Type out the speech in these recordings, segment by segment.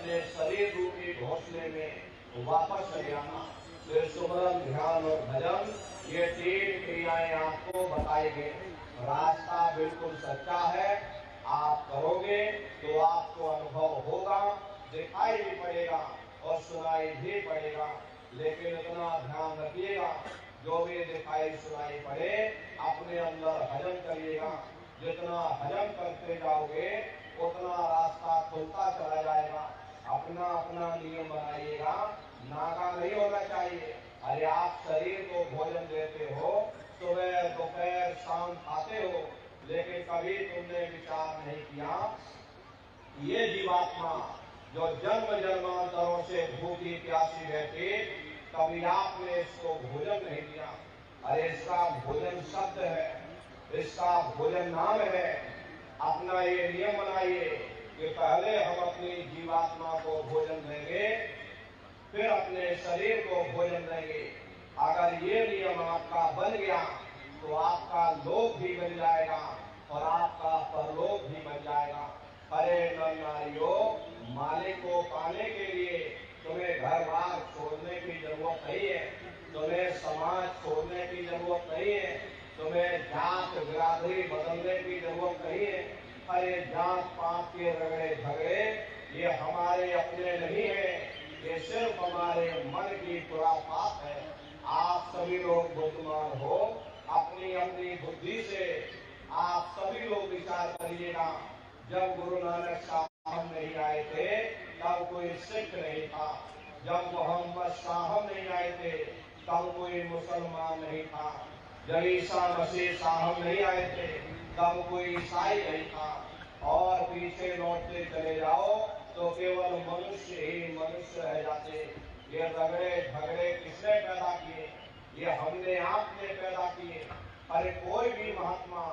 अपने शरीर रूपी घोंसले में वापस चले आना। तो सुमरन, ध्यान और भजन ये 3 क्रियाएं आपको बताई गई। रास्ता बिल्कुल सच्चा है, आप करोगे तो आपको अनुभव होगा, दिखाई भी पड़ेगा और सुनाई भी पड़ेगा। लेकिन इतना ध्यान रखिएगा, जो भी दिखाई सुनाई पड़े अपने अंदर हजम करिएगा। जितना हजम करते जाओगे उतना रास्ता खुलता चला जाएगा। अपना अपना नियम बनाइएगा, नागा नहीं होना चाहिए। अरे आप शरीर को भोजन देते हो, सुबह दोपहर शाम खाते हो, लेकिन कभी तुमने विचार नहीं किया ये जीवात्मा जो जन्म जन्मांतरों से भूखी प्यासी रहती, कभी आपने इसको भोजन नहीं दिया। अरे इसका भोजन शब्द है, इसका भोजन नाम है। अपना ये नियम बनाइए कि पहले हम अपनी जीवात्मा को भोजन देंगे, फिर अपने शरीर को भोजन देंगे। अगर ये नियम आपका बन गया तो आपका लोक भी बन जाएगा और आपका परलोक भी बन जाएगा। अरे नर नारियों, मालिक को पाने के लिए तुम्हें घर बार छोड़ने की जरूरत नहीं है, तुम्हें समाज छोड़ने की जरूरत नहीं है, तुम्हें जात बिरादरी बदलने की जरूरत नहीं है। अरे जात पात के रगड़े झगड़े ये हमारे अपने नहीं है, ये सिर्फ हमारे मन की खुराफात है। आप सभी लोग बुद्धिमान हो, अपनी अपनी बुद्धि से आप सभी लोग विचार करिएगा। जब गुरु नानक साहब नहीं आए थे तब कोई सिख नहीं था, जब मोहम्मद साहब नहीं आए थे तब कोई मुसलमान नहीं था, जब ईसा मसीह साहब नहीं आए थे तब कोई ईसाई नहीं था। और पीछे लौटते चले जाओ तो केवल मनुष्य ही मनुष्य रह जाते। ये रगड़े झगड़े किसने पैदा किए? ये हमने आपने पैदा किए। अरे कोई भी महात्मा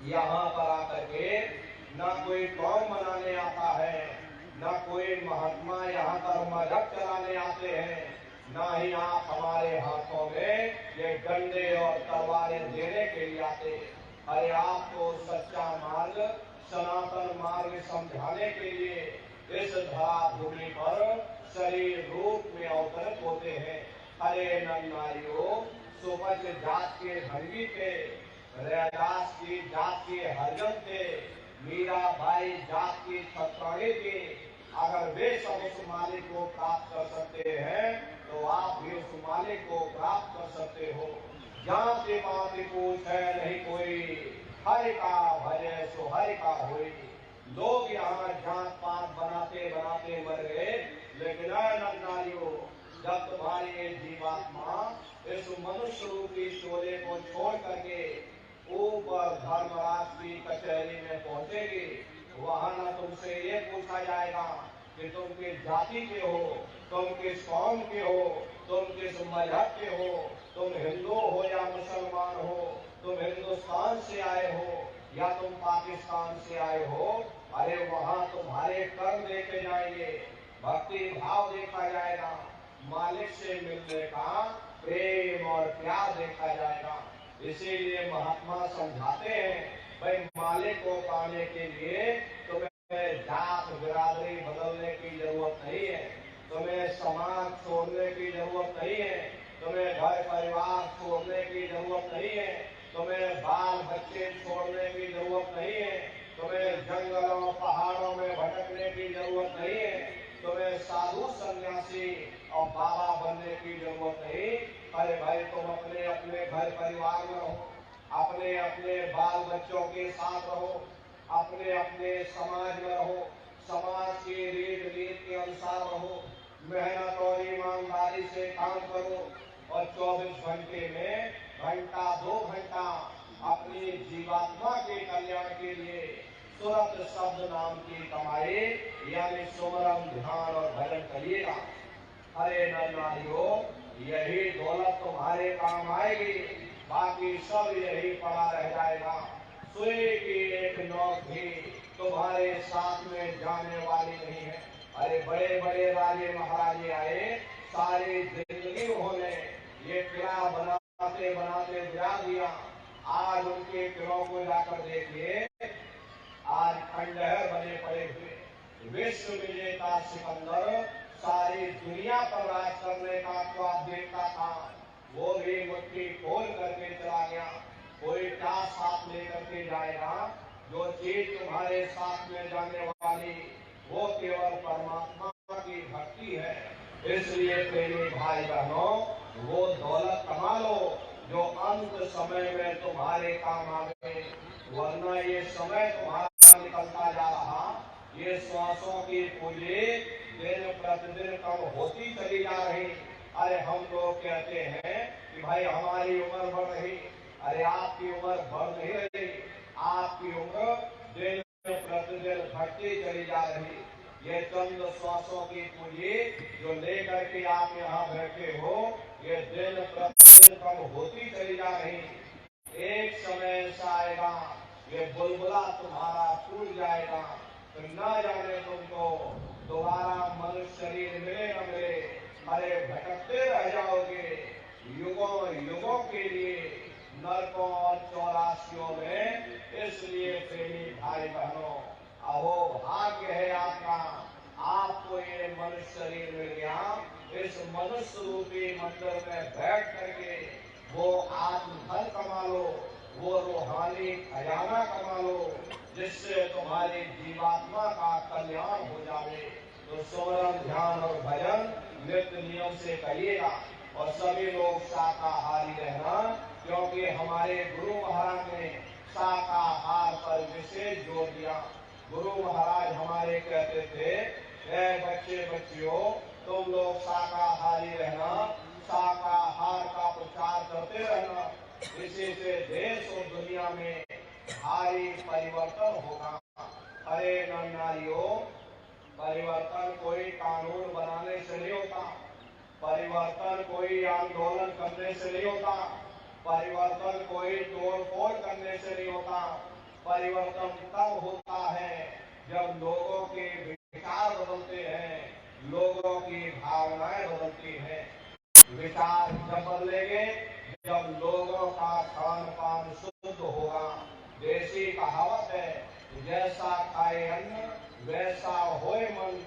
यहाँ पर आकर के न कोई कौम मनाने आता है, न कोई महात्मा यहाँ पर मजहब चलाने आते हैं, न ही आप हमारे हाथों में ये डंडे और तलवारें देने के लिए आते। अरे आपको सच्चा मार्ग, सनातन मार्ग समझाने के लिए इस धरा भूमि पर शरीर रूप में अवतरित होते हैं। अरे नर नारियों, सुपच जात के भंगी थे, रैदास की जात के हरिजन थे, मीराबाई जात की छत्राणी थी। अगर वे सब उस मालिक को प्राप्त कर सकते हैं तो आप भी उस मालिक को प्राप्त कर सकते हो। जाति पाति पूछ है नहीं कोई, हरि का भजे सो हरि का होई। लोग यहाँ जात पात बनाते बनाते मर गए, लेकिन नारियों, जब तुम्हारी ये जीवात्मा इस मनुष्य रूपी शोले को छोड़ करके ऊपर धर्मराज की कचहरी में पहुंचेगी, वहां न तुमसे ये पूछा जाएगा कि तुम किस जाति के हो, तुम किस कौम के हो, तुम किस मजहब के हो, तुम हिंदू हो या मुसलमान हो, तुम हिंदुस्तान से आए हो या तुम पाकिस्तान से आए हो। अरे वहां तुम्हारे कर्म देखे जाएंगे, भक्ति भाव देखा जाएगा, मालिक से मिलने का प्रेम और प्यार देखा जाएगा। इसीलिए महात्मा समझाते हैं, भाई मालिक को पाने के लिए तुम्हें जात बिरादरी बदलने की जरूरत नहीं है, तुम्हें समाज छोड़ने की जरूरत नहीं है, तुम्हें घर परिवार छोड़ने की जरूरत नहीं है, तुम्हें बाल बच्चे छोड़ने की जरूरत नहीं है, तुम्हें जंगलों पहाड़ों में भटकने की जरूरत नहीं है, तुम्हें साधु सन्यासी और बाबा बनने की जरूरत नहीं। अरे भाई तुम अपने अपने घर परिवार में रहो, अपने अपने बाल बच्चों के साथ रहो, अपने अपने समाज में रहो, समाज की रीत नीति के अनुसार रहो, मेहनत और ईमानदारी से काम करो और 24 घंटे में घंटा 2 घंटा अपनी जीवात्मा के कल्याण के लिए सुरत शब्द नाम की कमाई यानी सुमरन, ध्यान और भजन करिएगा। अरे नर नारियों, यही दौलत तुम्हारे काम आएगी, बाकी सब यही पड़ा रह जाएगा। सुई की एक नोक भी तुम्हारे साथ में जाने वाली नहीं है। अरे बड़े बड़े राजे महाराजे आए, सारी जिंदगी उन्होंने ये किला बनाते बनाते गिरा दिया। आज उनके किलों को जाकर देखिए, आज खंडहर बने पड़े हुए, विश्व विजेता सिकंदर सारी दुनिया पर राज करने का ख्वाब देखता था, वो भी मुट्ठी खोल करके चला गया। कोई क्या साथ लेकर के जाएगा? जो चीज तुम्हारे साथ में जाने वाली वो केवल परमात्मा की भक्ति है। इसलिए प्रेमी भाई बहनों, वो दौलत कमा लो जो अंत समय में तुम्हारे काम आवे, वरना ये समय तुम्हारा निकलता जा रहा, ये श्वासों की पूंजी दिन प्रतिदिन कम होती चली जा रही। अरे हम लोग कहते हैं कि भाई हमारी उम्र बढ़ रही, अरे आपकी उम्र बढ़ नहीं रही, आपकी उम्र दिन प्रतिदिन घटती चली जा रही। ये चंद श्वासों की पूंजी जो लेकर के आप यहाँ बैठे हो, ये दिन प्रतिदिन कम होती चली जा रही। एक समय ऐसा आएगा, ये बुलबुला तुम्हारा टूट जाएगा, तो न जाने तुमको दोबारा मनुष्य शरीर मिले न मिले, अरे भटकते रह जाओगे युगों युगों के लिए नरकों और चौरासियों में। इसलिए प्रेमी भाई बहनों, अहो भाग्य है आपका, आपको ये मनुष्य शरीर मिल गया। इस मनुष्य रूपी मंदिर में बैठ करके वो आत्मधन कमा लो, वो रूहानी खजाना कमा लो, जिससे तुम्हारी जीवात्मा का कल्याण हो जाए। तो सुमरन, ध्यान और भजन नित्य नियम से करिएगा और सभी लोग शाकाहारी रहना, क्योंकि हमारे गुरु महाराज ने शाकाहार पर विशेष जोर दिया। गुरु महाराज हमारे कहते थे, बच्चे बच्चियों तुम लोग शाकाहारी रहना, शाकाहार का प्रचार करते रहना, इसी से देश और दुनिया में भारी परिवर्तन होगा। अरे नारियों, परिवर्तन कोई कानून बनाने से नहीं होता, परिवर्तन कोई आंदोलन करने से नहीं होता, परिवर्तन कोई तोड़ फोड़ करने से नहीं होता। परिवर्तन तब होता है जब लोगों के विचार बदलते हैं, लोगों की भावनाएं बदलती हैं। विचार जब बदलेंगे जब लोगों का खान पान शुद्ध होगा। देसी कहावत है, जैसा खाए अन्न वैसा होए मन।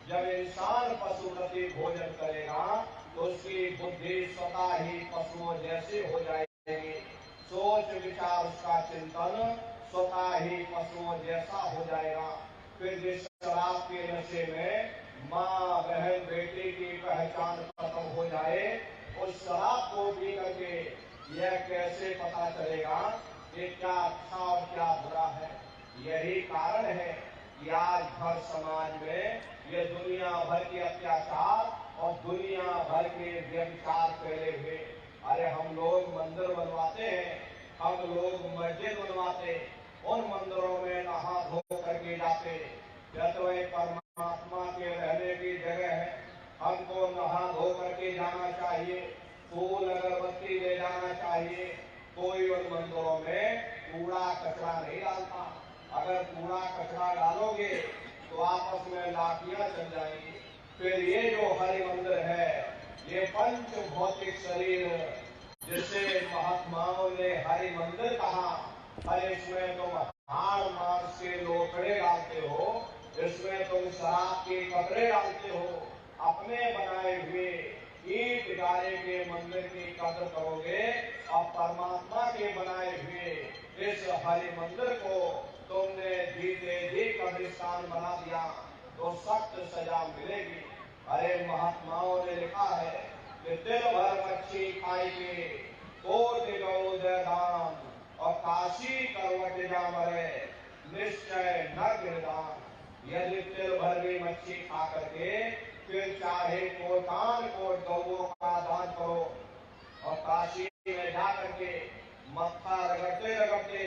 जब इंसान पशु प्रति भोजन करेगा तो उसकी बुद्धि स्वतः ही पशुओं जैसे हो जाएगी, सोच विचार उसका चिंतन स्वतः ही पशुओं जैसा हो जाएगा। फिर जिस शराब के नशे में माँ बहन बेटी की पहचान खत्म हो जाए, उस शराब को पी करके यह कैसे पता चलेगा कि क्या अच्छा और क्या बुरा है। यही कारण है कि आज भर समाज में ये दुनिया भर के अत्याचार और दुनिया भर के व्यभिचार फैले हुए। अरे हम लोग मंदिर बनवाते हैं, हम लोग मस्जिद बनवाते, उन मंदिरों में नहा धो करके जाते, या तो एक परमात्मा के रहने की जगह है, हमको नहा धो करके जाना चाहिए, फूल अगरबत्ती ले जाना चाहिए। कोई उन मंदिरों में कूड़ा कचरा नहीं डालता। अगर कूड़ा कचरा डालोगे तो आपस में लाठियां चल जाएंगी। फिर ये जो हरि मंदिर है, ये पंच भौतिक शरीर जिसे महात्माओं ने हरि मंदिर कहा, अरे इसमें तुम हाड़ मांस के लोथड़े डालते हो, इसमें तुम शराब के कपड़े डालते हो, अपने बनाए हुए ईट गारे के मंदिर की कदर करोगे और परमात्मा के बनाए हुए इस हरि मंदिर को तुमने जीते जी कब्रिस्तान बना दिया तो सख्त सजा मिलेगी। अरे महात्माओं ने लिखा है कि दिल भर मच्छी खाई के कोटि गौदय दान और काशी करवट जा मरे निश्चय नर दान। यदि दिल भर भी मच्छी खा करके फिर चाहे कोटान कोट गौओं का दान करो और काशी में जा करके मत्था रगड़ते रगड़ते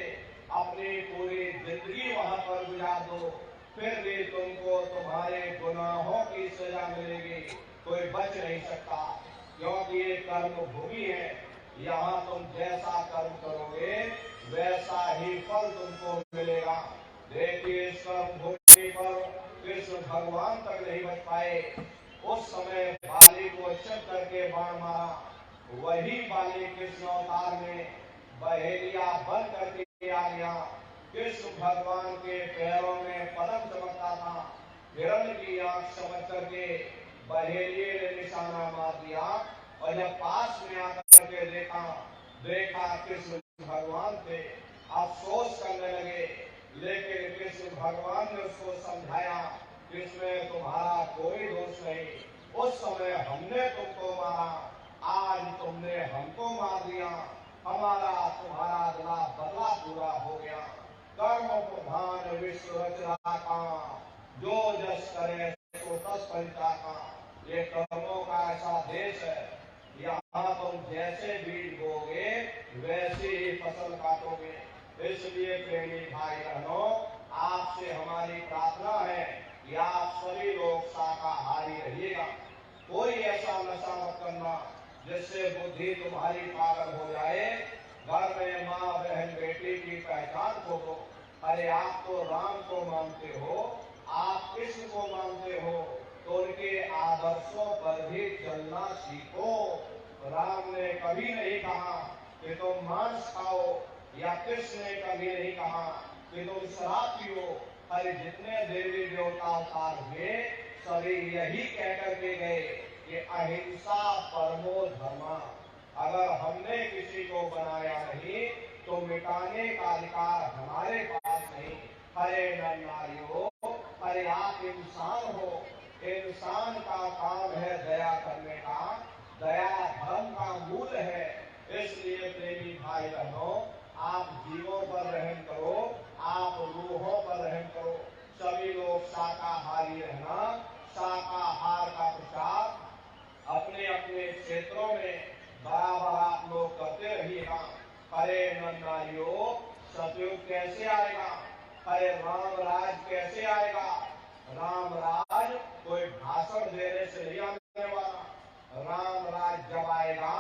अपनी पूरी जिंदगी वहां पर गुजार दो, फिर भी तुमको तुम्हारे गुनाहों की सजा मिलेगी, कोई बच नहीं सकता। क्योंकि ये कर्म भूमि है, यहाँ तुम जैसा कर्म करोगे वैसा ही फल तुमको मिलेगा। देखिए इस कर्म भूमि पर कृष्ण भगवान तक नहीं बच पाए, उस समय बाली को चुप करके बाण मारा, वही बाली कृष्ण अवतार में बहेलिया बन करके आ गया। कृष्ण भगवान के पैरों में पदम चमकता था, हिरण की आंख समझ करके बहेलिए ने निशाना मार दिया और जब पास में आकर के देखा कृष्ण भगवान थे, अफसोस करने लगे। लेकिन कृष्ण भगवान ने उसको समझाया कि इसमें तुम्हारा कोई दोष नहीं, उस समय हमने तुमको मारा, आज तुमने हमको मार दिया, हमारा तुम्हारा बदला पूरा हो गया। कर्म प्रधान विश्व रचना का, जो जस करे सो तस पंचाका। ये कर्मों का ऐसा देश है, यहाँ तुम जैसे बीज बोगे वैसे ही फसल काटोगे। इसलिए प्रेमी भाई बहनों, आपसे हमारी प्रार्थना है कि आप सभी लोग शाकाहारी रहिएगा। कोई ऐसा नशा मत करना जिससे बुद्धि तुम्हारी पागल हो जाए। घर में माँ बहन बेटी की पहचान खो दो। अरे आप तो राम को मानते हो, आप कृष्ण को मानते हो, तो उनके आदर्शों पर भी चलना सीखो। राम ने कभी नहीं कहा कि तुम मांस खाओ, या कृष्ण ने कभी नहीं कहा कि तुम शराब पियो। अरे जितने देवी देवता अवतार हुए सभी यही कहकर के गए कि अहिंसा परमो धर्मा। अगर हमने किसी को बनाया नहीं तो मिटाने का अधिकार हमारे पास नहीं। अरे नर नारियों, अरे आप इंसान हो, इंसान का काम है दया करने का, दया धर्म का मूल है। इसलिए प्रेमी भाई बहनों, आप जीवों पर रहम करो, आप रूहों पर रहम करो। सभी लोग शाकाहारी रहना, शाकाहार का प्रचार अपने अपने क्षेत्रों में बराबर आप लोग करते रहिएगा। अरे नन्नारियों, सतयुग कैसे आएगा? अरे राम राज कैसे आएगा? राम राज कोई भाषण देने से नहीं आने वाला। राम राज जब आएगा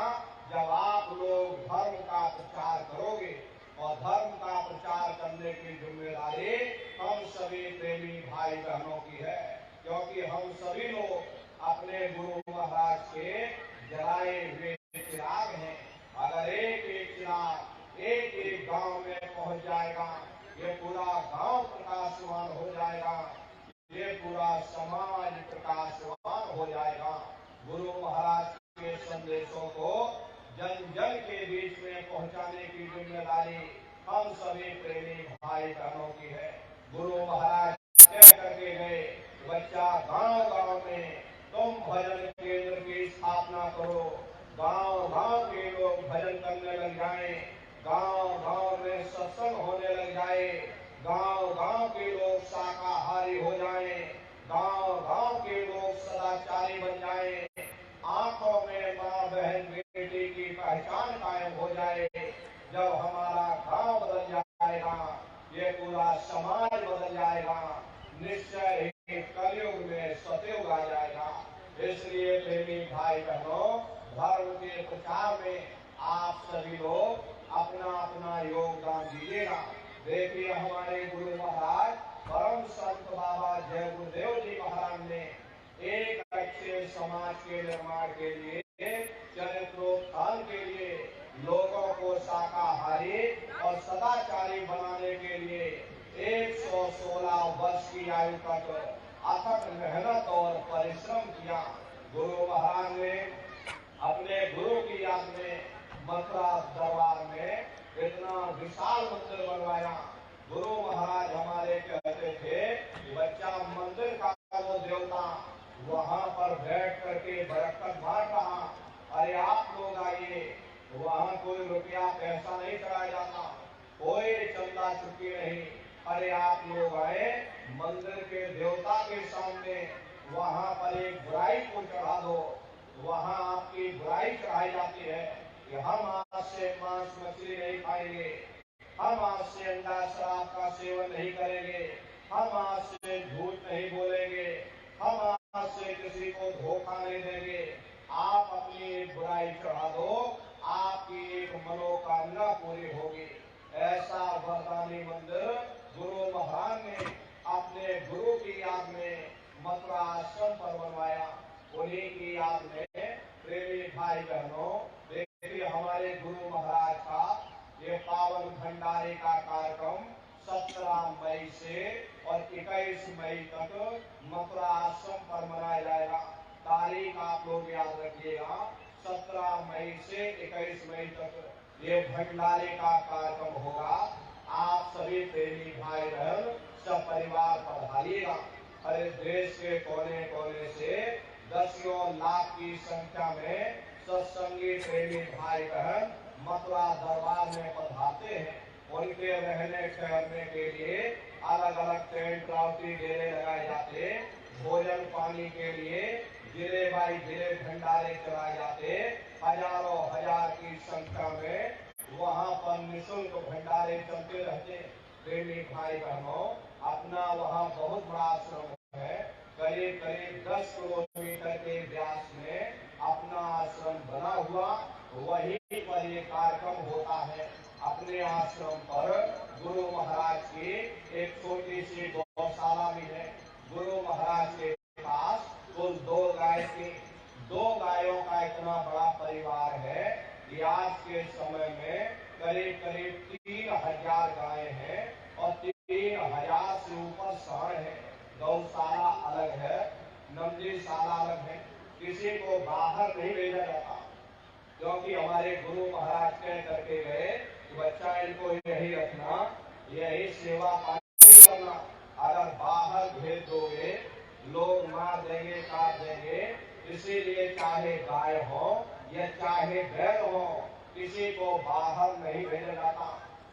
जब आप लोग धर्म का प्रचार करोगे, और धर्म का प्रचार करने की जिम्मेदारी हम सभी प्रेमी भाई बहनों की है, क्योंकि हम सभी लोग अपने गुरु महाराज के जलाए हुए चिराग हैं। अगर एक एक चिराग एक एक गांव में पहुंच जाएगा, ये पूरा गांव प्रकाशवान हो जाएगा, ये पूरा समाज प्रकाशवान हो जाएगा। गुरु महाराज के संदेशों को जन जन के बीच में पहुंचाने की जिम्मेदारी हम सभी प्रेमी भाई बहनों की है। गुरु महाराज कह करके गए, बच्चा गांव गांव में तुम भजन केंद्र की स्थापना करो, गांव गांव के लोग भजन करने लग जाएं, गांव गांव में सत्संग होने लग जाए, गांव गांव के लोग शाकाहारी हो जाएं, गांव गांव के लोग सदाचारी बन जाएं, आंखों में माँ बहन बेटी की पहचान कायम हो जाए। जब हमारा गांव बदल जाएगा, ये पूरा समाज बदल जाएगा, निश्चय ही कलयुग में सतयुग आ जाएगा। इसलिए प्रेमी भाई बहनों, धर्म के प्रचार में आप सभी लोग अपना अपना योगदान दीजिएगा। देखिए हमारे गुरु महाराज परम संत बाबा जय गुरुदेव जी महाराज ने एक अच्छे समाज के निर्माण के लिए, चरित्रोत्थान के लिए, लोगों को शाकाहारी और सदाचारी बनाने के लिए 116 वर्ष की आयु तक अथक मेहनत और परिश्रम किया। गुरु महाराज ने अपने गुरु की याद में मथुरा दरबार में इतना विशाल मंदिर बनवाया। गुरु महाराज हमारे कहते थे, बच्चा मंदिर का वो देवता वहां पर बैठ करके बरकत बांट रहा। अरे आप लोग आइए, वहां कोई रुपया पैसा नहीं चढ़ाया जाता, कोई चंदा चुकी नहीं। अरे आप लोग आए, मंदिर के देवता के सामने वहां पर एक बुराई को चढ़ा दो। वहां आपकी बुराई चढ़ाई जाती है कि हम आज से मांस मछली नहीं खाएंगे, हम आज से अंडा शराब का सेवन नहीं करेंगे, हम आज से झूठ नहीं बोलेंगे, हम आज से किसी को धोखा नहीं देंगे। आप अपनी बुराई चढ़ा दो, आपकी एक मनोकामना पूरी होगी। ऐसा वरदानी मंदिर गुरु महाराज ने अपने गुरु की याद में मथुरा आश्रम पर बनवाया। उन्हीं की याद में प्रेमी भाई बहनों, देखिए हमारे गुरु महाराज का ये पावन भंडारे का कार्यक्रम 17 मई से और 21 मई तक मथुरा आश्रम पर मनाया जाएगा। तारीख आप लोग याद रखिएगा, 17 मई से 21 मई तक ये भंडारे का कार्यक्रम होगा। आप सभी प्रेमी भाई बहन सब परिवार पधारिएगा। हर देश के कोने कोने से दसियों लाख की संख्या में सत्संगी प्रेमी भाई बहन मथुरा दरबार में पधारते हैं। उनके रहने ठहरने के लिए अलग अलग टेंट राउटी डेरे लगाए जाते, भोजन पानी के लिए जिले बाई जिले भंडारे चलाए जाते। हजारों हजार की संख्या में वहाँ पर निःशुल्क भंडारे चलते रहते। प्रेमी भाई बहनों, अपना वहाँ बहुत बड़ा आश्रम है। करीब करीब 10 किलोमीटर के व्यास में अपना आश्रम बना हुआ, वहीं पर ये कार्यक्रम होता है। अपने आश्रम पर गुरु महाराज की एक छोटी सी गौशाला भी है। गुरु महाराज के पास कुल 2 गाय थी। 2 गायों का इतना बड़ा परिवार है कि आज के समय में करीब करीब 3000 गायें हैं और 3000 से ऊपर सांड है। गौशाला अलग है, नंदीशाला अलग है। किसी को बाहर नहीं भेजा जाता, क्योंकि हमारे गुरु महाराज कह करके गए कि बच्चा इनको यही रखना, यही सेवा पानी करना। अगर बाहर भेज दोगे लोग मार देंगे, काट देंगे। इसीलिए चाहे गाय हो या चाहे बैल हो, किसी को बाहर नहीं भेजा जाता।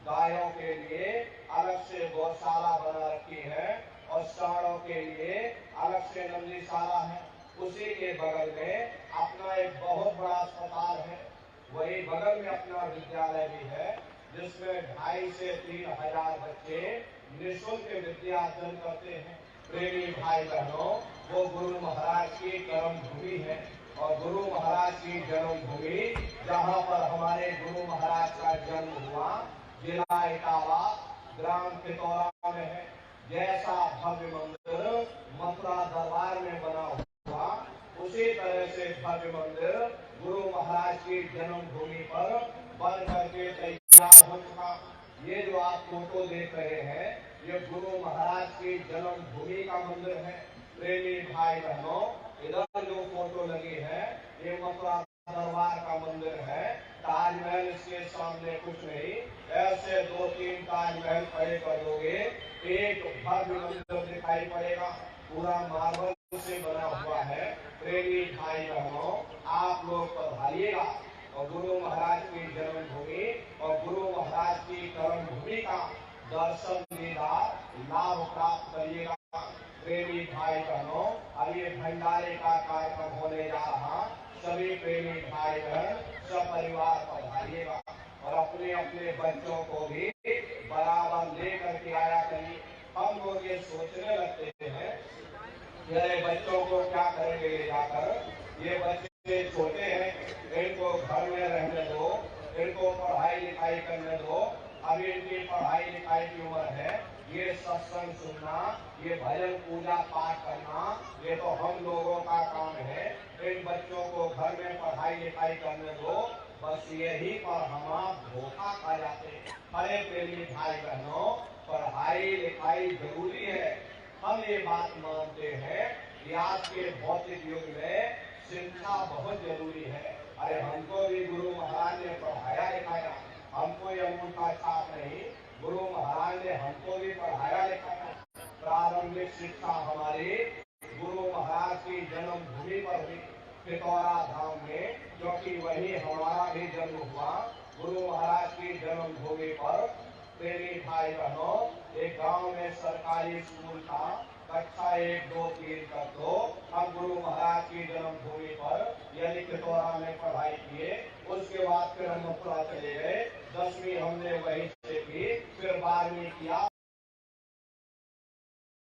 गायों के लिए अलग से गौशाला बना रखी है और सांडों के लिए अलग से नंदीशाला है। उसी के बगल में अपना एक बहुत बड़ा अस्पताल है। वही बगल में अपना विद्यालय भी है, जिसमें 2,500 से 3,000 बच्चे निःशुल्क विद्या अर्जन करते हैं। प्रेमी भाई बहनों, वो गुरु महाराज की कर्म भूमि है और गुरु महाराज की जन्मभूमि, जहाँ पर हमारे गुरु महाराज का जन्म हुआ, जिला इटावा, ग्राम पितौरा में है। जैसा भव्य मंदिर मथुरा दरबार में बना हुआ, उसी तरह से भव्य मंदिर गुरु महाराज की जन्मभूमि पर बन करके तैयार हो चुका। ये जो आप फोटो देख रहे हैं, ये गुरु महाराज की जन्मभूमि का मंदिर है। प्रेमी भाई बहनों, इधर जो फोटो लगी है, ये मथुरा दरबार का मंदिर है। ताजमहल इसके सामने कुछ नहीं। ऐसे 2-3 ताजमहल खड़े कर दोगे, एक भव्य मंदिर दिखाई पड़ेगा। पूरा मार्बल से बना हुआ है। प्रेमी भाई बहनों, आप लोग पधारिएगा और गुरु महाराज की जन्मभूमि और गुरु महाराज की कर्मभूमि का दर्शन दीदार लाभ प्राप्त करिएगा। प्रेमी भाई बहनों, अब ये भंडारे का कार्यक्रम होने जा रहा। सभी प्रेमी भाई बहन सब परिवार पधारिएगा और अपने अपने बच्चों को भी बराबर लेकर के आया करिए। हम लोग ये सोचने लगते हैं कि अरे बच्चों को क्या करेंगे ले जाकर, ये बच्चे छोटे हैं, इनको घर में रहने दो, इनको पढ़ाई लिखाई करने दो। अभी इनकी पढ़ाई लिखाई की उम्र है। ये सत्संग सुनना, ये भजन पूजा पाठ करना, ये तो हम लोगों का काम है। इन बच्चों को घर में पढ़ाई लिखाई करने दो। बस यही पर हम आप धोखा खा जाते हैं। अरे प्रेमी भाई बहनों, पढ़ाई लिखाई जरूरी है। हम ये बात मानते हैं कि आज के भौतिक युग में शिक्षा बहुत जरूरी है। अरे हमको भी गुरु महाराज ने पढ़ाया लिखाया, हमको ये अंगूठा छाप नहीं, गुरु महाराज ने हमको भी पढ़ाया लिखाया। प्रारंभिक शिक्षा हमारी गुरु महाराज की जन्मभूमि पर हुई, पितौरा धाम में, क्योंकि वही हमारा भी जन्म हुआ। गुरु महाराज की जन्मभूमि पर प्रेमी भाई बहनों, एक गांव में सरकारी स्कूल था, कक्षा 1, 2, 3 तक तो हम गुरु महाराज की जन्मभूमि पर यानी पितौरा में पढ़ाई किए। उसके बाद फिर हम मथुरा चले गए। 10वीं हमने वहीं से की, फिर 12वीं किया